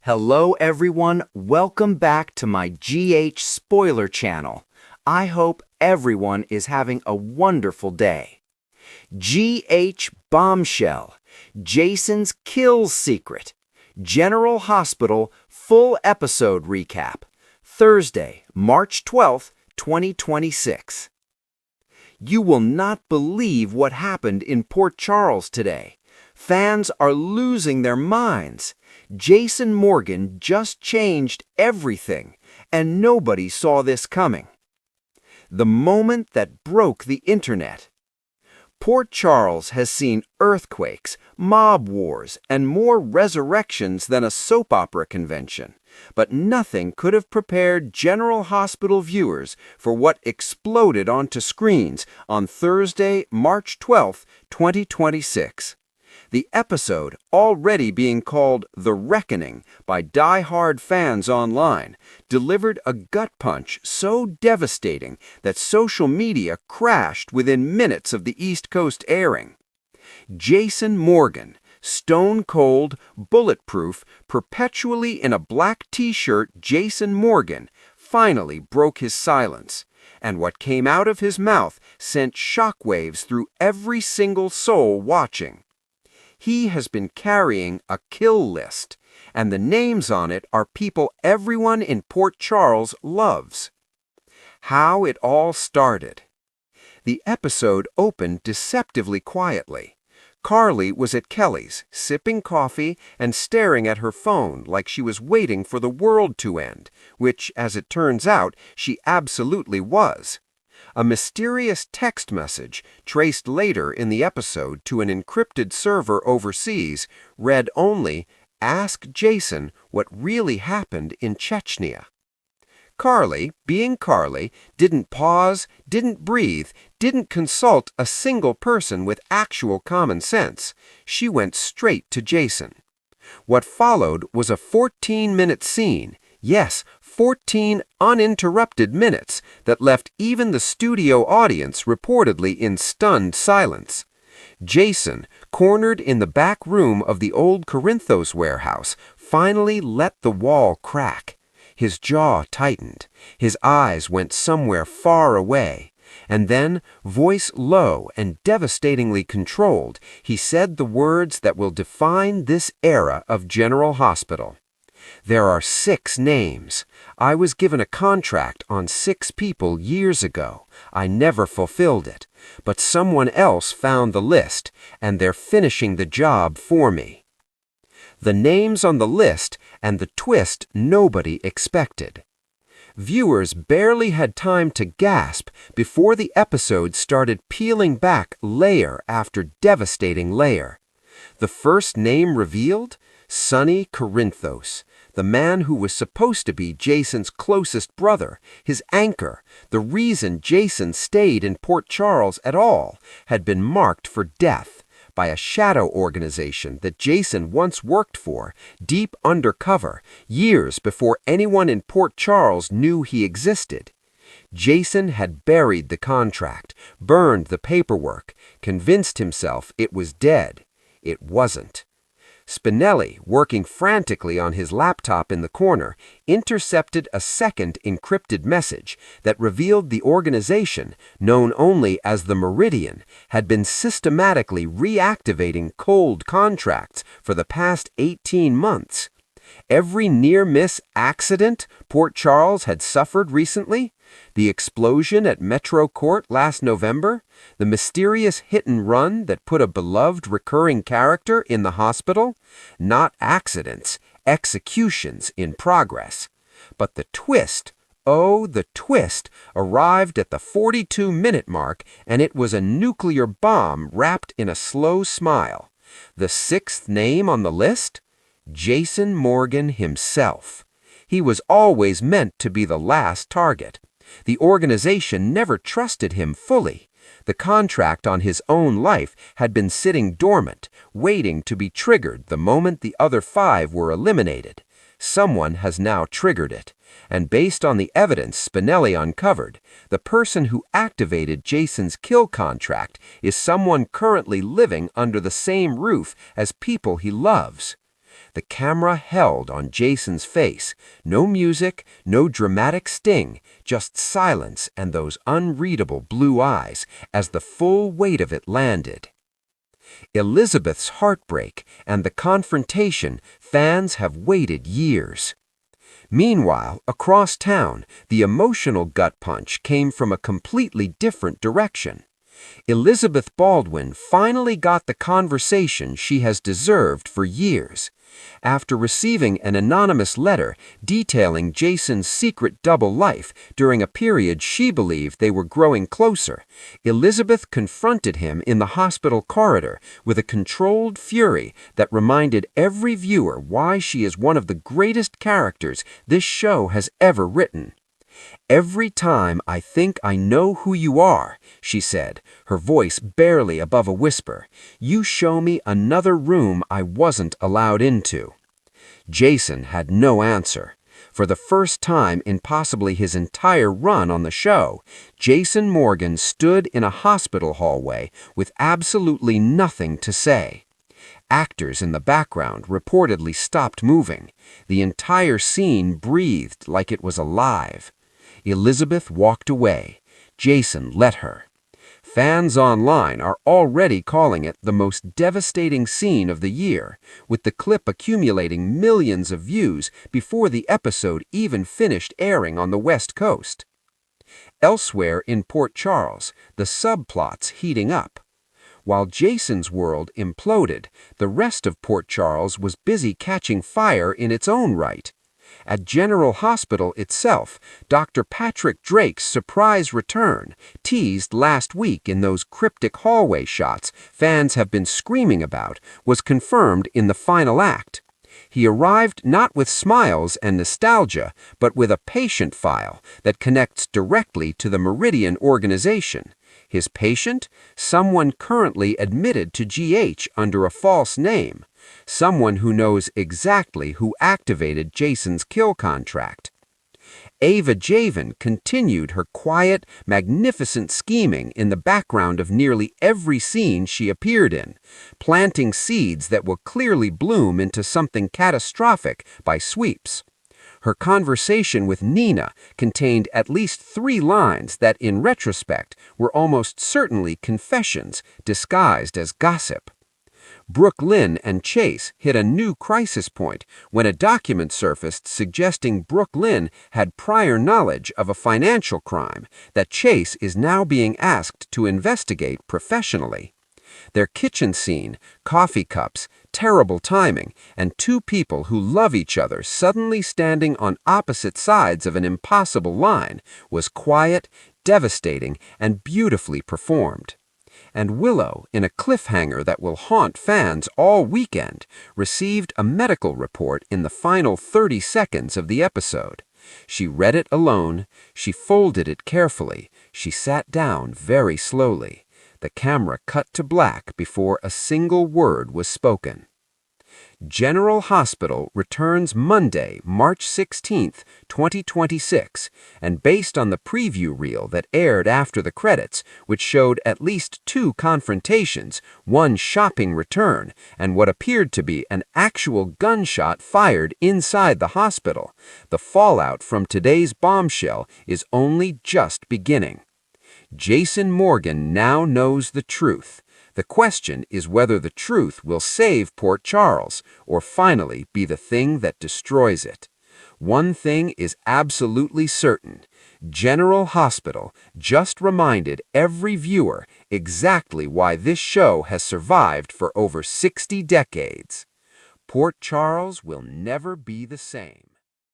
Hello everyone, welcome back to my GH Spoiler channel. I hope everyone is having a wonderful day. GH Bombshell, Jason's Kill Secret, General Hospital full episode recap, Thursday, March 12th, 2026. You will not believe what happened in Port Charles today. Fans are losing their minds. Jason Morgan just changed everything, and nobody saw this coming. The moment that broke the internet. Port Charles has seen earthquakes, mob wars, and more resurrections than a soap opera convention, but nothing could have prepared General Hospital viewers for what exploded onto screens on Thursday, March 12, 2026. The episode, already being called The Reckoning by die-hard fans online, delivered a gut punch so devastating that social media crashed within minutes of the East Coast airing. Jason Morgan, stone cold, bulletproof, perpetually in a black t-shirt Jason Morgan, finally broke his silence. And what came out of his mouth sent shockwaves through every single soul watching. He has been carrying a kill list, and the names on it are people everyone in Port Charles loves. How it all started. The episode opened deceptively quietly. Carly was at Kelly's, sipping coffee and staring at her phone like she was waiting for the world to end, which, as it turns out, she absolutely was. A mysterious text message, traced later in the episode to an encrypted server overseas, read only, "Ask Jason what really happened in Chechnya." Carly, being Carly, didn't pause, didn't breathe, didn't consult a single person with actual common sense. She went straight to Jason. What followed was a 14-minute scene. Yes, 14 uninterrupted minutes that left even the studio audience reportedly in stunned silence. Jason, cornered in the back room of the old Corinthos warehouse, finally let the wall crack. His jaw tightened. His eyes went somewhere far away. And then, voice low and devastatingly controlled, he said the words that will define this era of General Hospital. There are 6 names. I was given a contract on 6 people years ago. I never fulfilled it. But someone else found the list, and they're finishing the job for me. The names on the list and the twist nobody expected. Viewers barely had time to gasp before the episode started peeling back layer after devastating layer. The first name revealed? Sonny Corinthos, the man who was supposed to be Jason's closest brother, his anchor, the reason Jason stayed in Port Charles at all, had been marked for death by a shadow organization that Jason once worked for, deep undercover, years before anyone in Port Charles knew he existed. Jason had buried the contract, burned the paperwork, convinced himself it was dead. It wasn't. Spinelli, working frantically on his laptop in the corner, intercepted a second encrypted message that revealed the organization, known only as the Meridian, had been systematically reactivating cold contracts for the past 18 months. Every near-miss accident Port Charles had suffered recently, the explosion at Metro Court last November, the mysterious hit-and-run that put a beloved recurring character in the hospital, not accidents, executions in progress. But the twist, oh, the twist, arrived at the 42-minute mark, and it was a nuclear bomb wrapped in a slow smile. The 6th name on the list? Jason Morgan himself. He was always meant to be the last target. The organization never trusted him fully. The contract on his own life had been sitting dormant, waiting to be triggered the moment the other 5 were eliminated. Someone has now triggered it, and based on the evidence Spinelli uncovered, the person who activated Jason's kill contract is someone currently living under the same roof as people he loves. The camera held on Jason's face. No music, no dramatic sting, just silence and those unreadable blue eyes as the full weight of it landed. Elizabeth's heartbreak and the confrontation fans have waited years. Meanwhile, across town, the emotional gut punch came from a completely different direction. Elizabeth Baldwin finally got the conversation she has deserved for years. After receiving an anonymous letter detailing Jason's secret double life during a period she believed they were growing closer, Elizabeth confronted him in the hospital corridor with a controlled fury that reminded every viewer why she is one of the greatest characters this show has ever written. "Every time I think I know who you are," she said, her voice barely above a whisper, "you show me another room I wasn't allowed into." Jason had no answer. For the first time in possibly his entire run on the show, Jason Morgan stood in a hospital hallway with absolutely nothing to say. Actors in the background reportedly stopped moving. The entire scene breathed like it was alive. Elizabeth walked away. Jason let her. Fans online are already calling it the most devastating scene of the year, with the clip accumulating millions of views before the episode even finished airing on the West Coast. Elsewhere in Port Charles, the subplots heating up. While Jason's world imploded, the rest of Port Charles was busy catching fire in its own right. At General Hospital itself, Dr. Patrick Drake's surprise return, teased last week in those cryptic hallway shots fans have been screaming about, was confirmed in the final act. He arrived not with smiles and nostalgia, but with a patient file that connects directly to the Meridian organization. His patient? Someone currently admitted to GH under a false name. Someone who knows exactly who activated Jason's kill contract. Ava Javan continued her quiet, magnificent scheming in the background of nearly every scene she appeared in, planting seeds that will clearly bloom into something catastrophic by sweeps. Her conversation with Nina contained at least 3 lines that, in retrospect, were almost certainly confessions disguised as gossip. Brooke Lynn and Chase hit a new crisis point when a document surfaced suggesting Brooke Lynn had prior knowledge of a financial crime that Chase is now being asked to investigate professionally. Their kitchen scene, coffee cups, terrible timing, and 2 people who love each other suddenly standing on opposite sides of an impossible line was quiet, devastating, and beautifully performed. And Willow, in a cliffhanger that will haunt fans all weekend, received a medical report in the final 30 seconds of the episode. She read it alone, she folded it carefully, she sat down very slowly. The camera cut to black before a single word was spoken. General Hospital returns Monday, March 16, 2026, and based on the preview reel that aired after the credits, which showed at least 2 confrontations, 1 shopping return, and what appeared to be an actual gunshot fired inside the hospital, the fallout from today's bombshell is only just beginning. Jason Morgan now knows the truth. The question is whether the truth will save Port Charles or finally be the thing that destroys it. One thing is absolutely certain. General Hospital just reminded every viewer exactly why this show has survived for over 60 decades. Port Charles will never be the same.